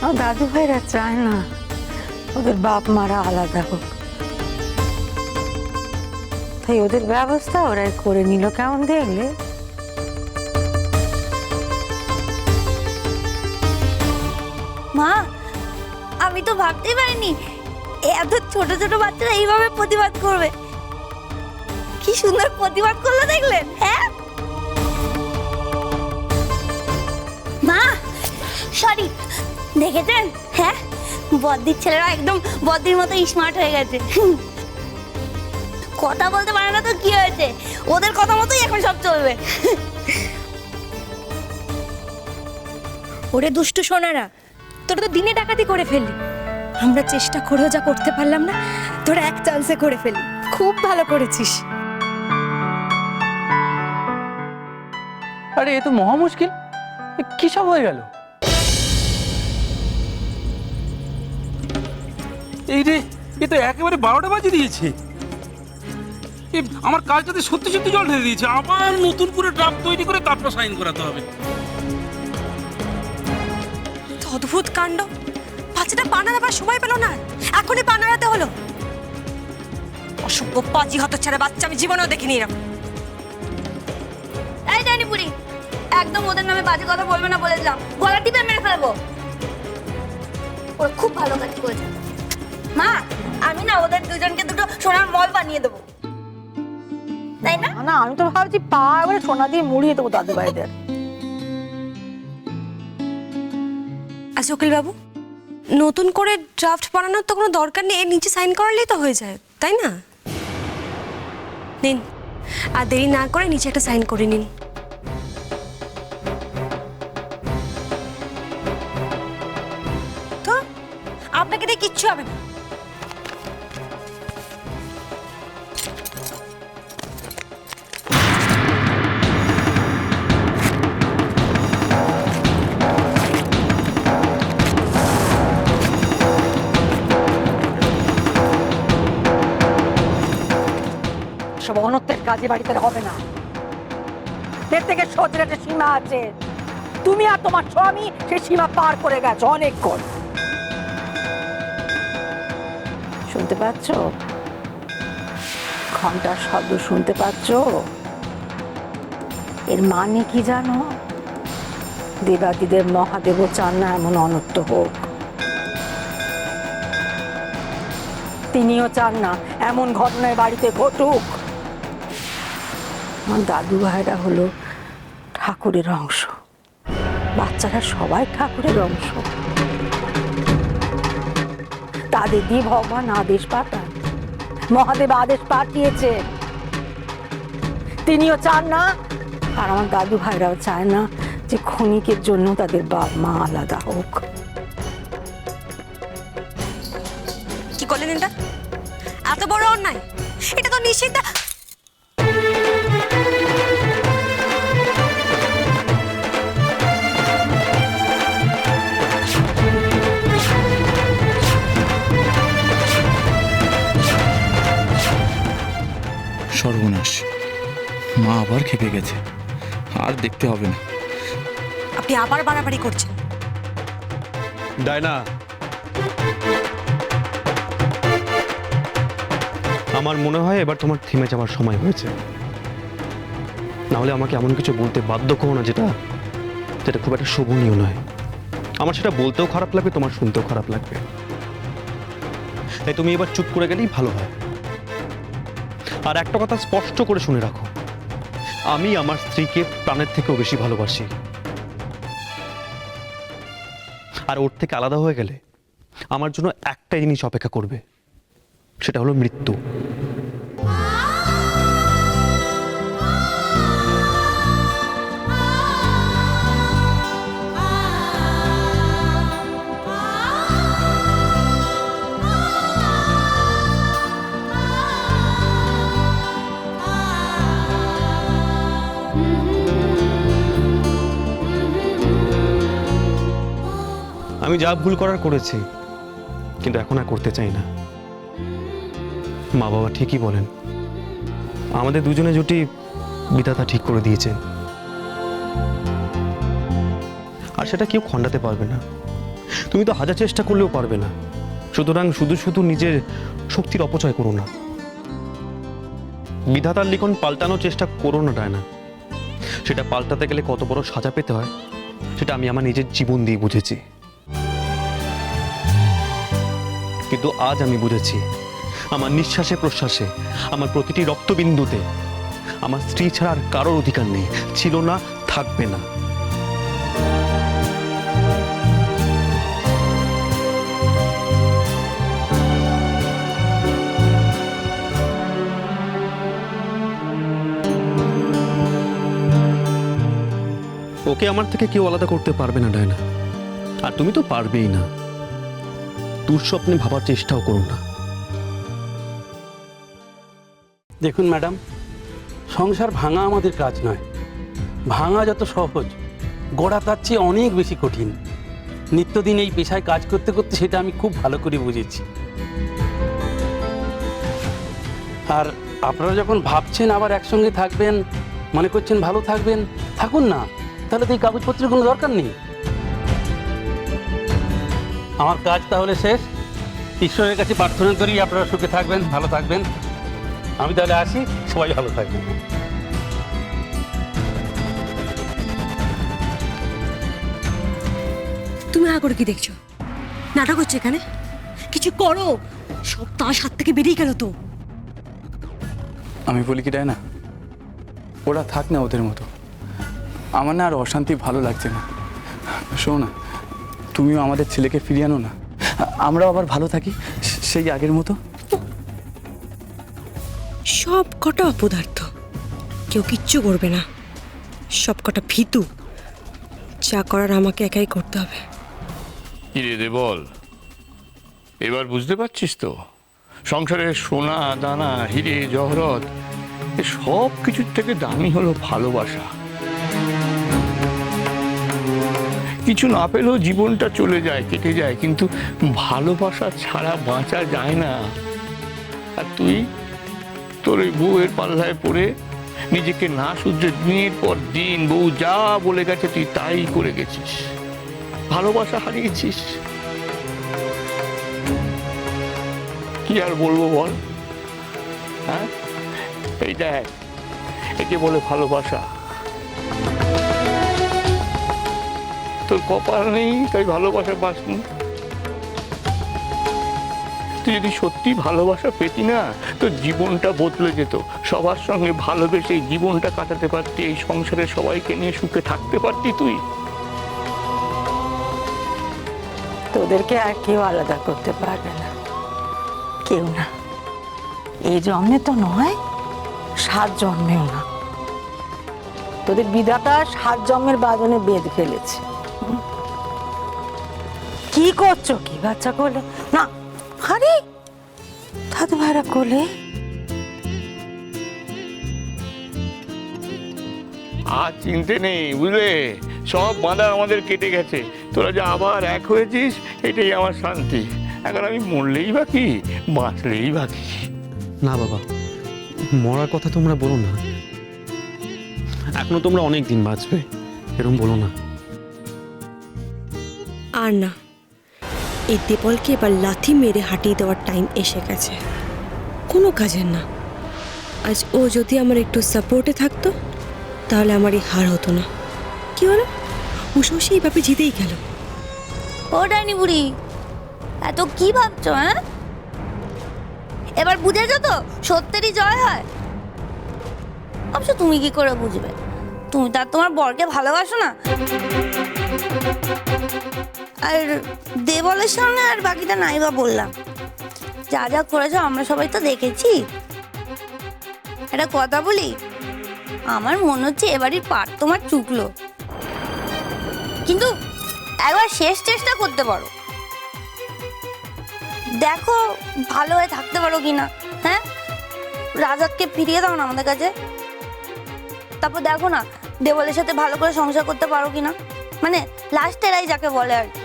আমার দাদু ভাইরা চায় না ওদের বাপ মারা আলাদা হোক, তাই ওদের ব্যবস্থা ওরাই করে নিল। কেমন দেখলে? মা, আমি তো ভাবতেই পারিনি এত ছোট ছোট বাচ্চারা এইভাবে প্রতিবাদ করবে। কি সুন্দর প্রতিবাদ করলো দেখলেন? হ্যাঁ মা, সরি, দেখেছেন? হ্যাঁ, বদ্দির ছেলেরা একদম বদ্দির মতো স্মার্ট হয়ে গেছে। কথা বলতে পারে না তো কি হয়েছে, ওদের কথা মতোই এখন সব চলবে। ওরে দুষ্টু সোনারা, তোরা তো দিনে ডাকাতি করে ফেললি। আমরা চেষ্টা করেও যা করতে পারলাম না, তোরা এক চান্সে করে ফেললি। খুব ভালো করেছিস। আরে এ তো মহা মুশকিল, কি সব হয়ে গেল? এই রে, এ তো একেবারে 12টা বাজিয়ে দিয়েছে। আমার কাজটাতে সত্যি সত্যি জল ঢেলে দিয়েছে। আবার নতুন করে ড্রাফট তৈরি করে তারপর সাইন করাতে হবে। অদ্ভুত কাণ্ড, বাচ্চাটা পা নাড়াবার সময় পেল না, এখনই পা নাড়াতে হলো। অসভ্য পাজি হতচ্ছাড়া বাচ্চা, আমি জীবনেও দেখিনি এরকম। এই জানিপুরি, একদম ওদের নামে বাজে কথা বলবে না বলে দিলাম, গলা টিপে মেরে ফেলবো। ওরা খুব ভালো কাজ করেছে মা। আমি না ওদের দুজনকে দুটো সোনার মল বানিয়ে দেবো, তাই না? না, আমি তো ভাবছি পা এবারে সোনা দিয়ে মুড়িয়ে দেবো দাদু ভাইদের। আচ্ছা উকিল বাবু, নতুন করে ড্রাফট বানানোর তো কোনো দরকার নেই, এর নিচে সাইন করালেই তো হয়ে যায়, তাই না? নিন, আর দেরি না করে নিচে একটা সাইন করে নিন। তো আপনাকে দিয়ে কিচ্ছু হবে না। সব অনর্থের কাজে বাড়িতে হবে না। এর থেকে সোজের একটা সীমা আছে। তুমি আর তোমার স্বামী সেই সীমা পার করে গেছো অনেকক্ষণ। শুনতে পাচ্ছ? ঘন্টার শব্দ শুনতে পাচ্ছ? এর মানে কি জানো? দেবাদিদের মহাদেব চান না এমন অনর্থ হোক। তিনিও চান না এমন ঘটনায় বাড়িতে ঘটুক। আমার দাদু ভাইরা হলো ঠাকুরের অংশ, বাচ্চারা সবাই ঠাকুরের অংশ। তাদের দিয়ে ভগবান আদেশ পাঠান, মহাদেব আদেশ পাঠিয়েছে। তিনিও চান না, আর আমার দাদু ভাইরাও চায় না যে ক্ষণিকের জন্য তাদের বাপ মা আলাদা হোক। কি করলেন এটা? এত বড় অন্যায়, এটা তো নিষিদ্ধ। সর্বনাশ, মা আবার খেপে গেছে। আর দেখতে হবে না। আপনি আবার বাড়াবাড়ি করছেন। ডায়না, আমার মনে হয় এবার তোমার থেমে যাওয়ার সময় হয়েছে। নাহলে আমাকে এমন কিছু বলতে বাধ্য করো না যেটা যেটা খুব একটা শোভনীয় নয়। আমার সেটা বলতেও খারাপ লাগবে, তোমার শুনতেও খারাপ লাগবে। তাই তুমি এবার চুপ করে গেলেই ভালো হয়। আর একটা কথা স্পষ্ট করে শুনে রাখো, আমি আমার স্ত্রীকে প্রাণের থেকেও বেশি ভালোবাসি। আর ওর থেকে আলাদা হয়ে গেলে আমার জন্য একটা জিনিস অপেক্ষা করবে, সেটা হলো মৃত্যু। আমি যা ভুল করার করেছি, কিন্তু এখন আর করতে চাই না। মা বাবা ঠিকই বলেন, আমাদের দুজনে জুটি বিধাতা ঠিক করে দিয়েছেন, আর সেটা কেউ খণ্ডাতে পারবে না। তুমি তো হাজার চেষ্টা করলেও পারবে না। সুতরাং শুধু শুধু নিজের শক্তির অপচয় করো না। বিধাতার লিখন পাল্টানোর চেষ্টা করো না ডায়না। সেটা পাল্টাতে গেলে কত বড় সাজা পেতে হয় সেটা আমি আমার নিজের জীবন দিয়ে বুঝেছি। কিন্তু আজ আমি বুঝেছি আমার নিঃশ্বাসে প্রশ্বাসে, আমার প্রতিটি রক্তবিন্দুতে আমার স্ত্রী ছাড়া আর কারোর অধিকার নেই, ছিল না, থাকবে না। ওকে আমার থেকে কেউ আলাদা করতে পারবে না ডায়না, আর তুমি তো পারবেই না। দুঃস্বপ্নে ভাবার চেষ্টাও করো না। দেখুন ম্যাডাম, সংসার ভাঙা আমাদের কাজ নয়। ভাঙা যত সহজ, গড়া তার চেয়ে অনেক বেশি কঠিন। নিত্যদিন এই পেশায় কাজ করতে করতে সেটা আমি খুব ভালো করে বুঝেছি। আর আপনারা যখন ভাবছেন আবার একসঙ্গে থাকবেন, মনে করছেন ভালো থাকবেন, থাকুন না। তাহলে তো এই কাগজপত্রের কোনো দরকার নেই। আমার কাজ তাহলে শেষ। ঈশ্বরের কাছে প্রার্থনা করি আপনারা সুখে থাকবেন, ভালো থাকবেন। আমি তাহলে আসি, সবাই ভালো থাকবেন। তুমি আ করে কি দেখছো? নাটক হচ্ছে এখানে? কিছু করো, সব তাস হাত থেকে বেরিয়ে গেল তো। আমি বলি কি ডায়না, ওরা থাক না ওদের মতো। আমার না আর অশান্তি ভালো লাগছে না। শোনো না, তুমিও আমাদের ছেলেকে ফিরিয়ে আনো না, আমরাও আবার ভালো থাকি সেই আগের মতো। সব কটা অপদার্থ, কেউ কিচ্ছু করবে না। সব কটা ভীতু, যা করার আমাকে একাই করতে হবে। কিরে দে বল, এবার বুঝতে পারছিস তো সংসারের সোনা দানা হিরে জহরত এ সব কিছুর থেকে দামি হলো ভালোবাসা। কিছু না পেলেও জীবনটা চলে যায়, কেটে যায়, কিন্তু ভালোবাসা ছাড়া বাঁচা যায় না। আর তুই তোর ওই বউয়ের পাল্লায় পড়ে নিজেকে না শুধরে দিনের পর দিন বউ যা বলে গেছে তুই তাই করে গেছিস, ভালোবাসা হারিয়েছিস। কি আর বলবো বল? হ্যাঁ, এই দেখ, একে বলে ভালোবাসা। তোর কপাল নেই তাই ভালোবাসা পাসনি। তুই যদি সত্যি ভালোবাসা পেতি না, তোর জীবনটা বদলে যেত। সবার সঙ্গে ভালোবেসে এই জীবনটা কাটাতে পারতি, এই সংসারে সবাইকে নিয়ে সুখে থাকতে পারতি তুই। তোদেরকে আর কেউ আলাদা করতে পারবে না, কেউ না। এই জন্মে তো নয়, 7 জন্মেও না। তোদের বিধাতা 7 জন্মের বাঁধনে বেঁধে ফেলেছে। কি করছো? কি বাচ্চা কোলে? না, আরে দাদু ভাইরা কোলে। আর চিনতে নেই, বুঝলে, সব বাঁধা আমাদের কেটে গেছে। তোরা যে আবার এক হয়েছিস, এটাই আমার শান্তি। এখন আমি মরলেই বাকি, বাঁচলেই বাকি। না বাবা, মরার কথা তোমরা বলো না। এখনো তোমরা অনেক দিন বাঁচবে, এরকম বলো না। আর না, এই দেবলকে এবার লাথি মেরে হাঁটিয়ে দেওয়ার টাইম এসে গেছে। কোনো কাজের না। আজ ও যদি আমার একটু সাপোর্টে থাকতো, তাহলে আমার এই হার হতো না। কি হলো? উষো সেইভাবে জিতেই গেল। ও ডাইনি বুড়ি, এত কি ভাবছো? হ্যাঁ, এবার বুঝেছো তো সত্যেরই জয় হয়। অবশ্য তুমি কি করে বুঝবে? তুমি তার তোমার বরকে ভালোবাসো না। আর দেবলের সামনে আর বাকিটা নাই বা বললাম। যা যা করেছো আমরা সবাই তো দেখেছি। একটা কথা বলি, আমার মনে হচ্ছে এবারই পার তোমার চুকলো। কিন্তু একবার শেষ চেষ্টা করতে পারো, দেখো ভালো হয়ে থাকতে পারো কিনা। হ্যাঁ, রাজাতকে ফিরিয়ে দাও না আমাদের কাছে। তারপর দেখো না দেবলের সাথে ভালো করে সংসার করতে পারো কিনা। মানে লাস্ট এরাই যাকে বলে আর কি।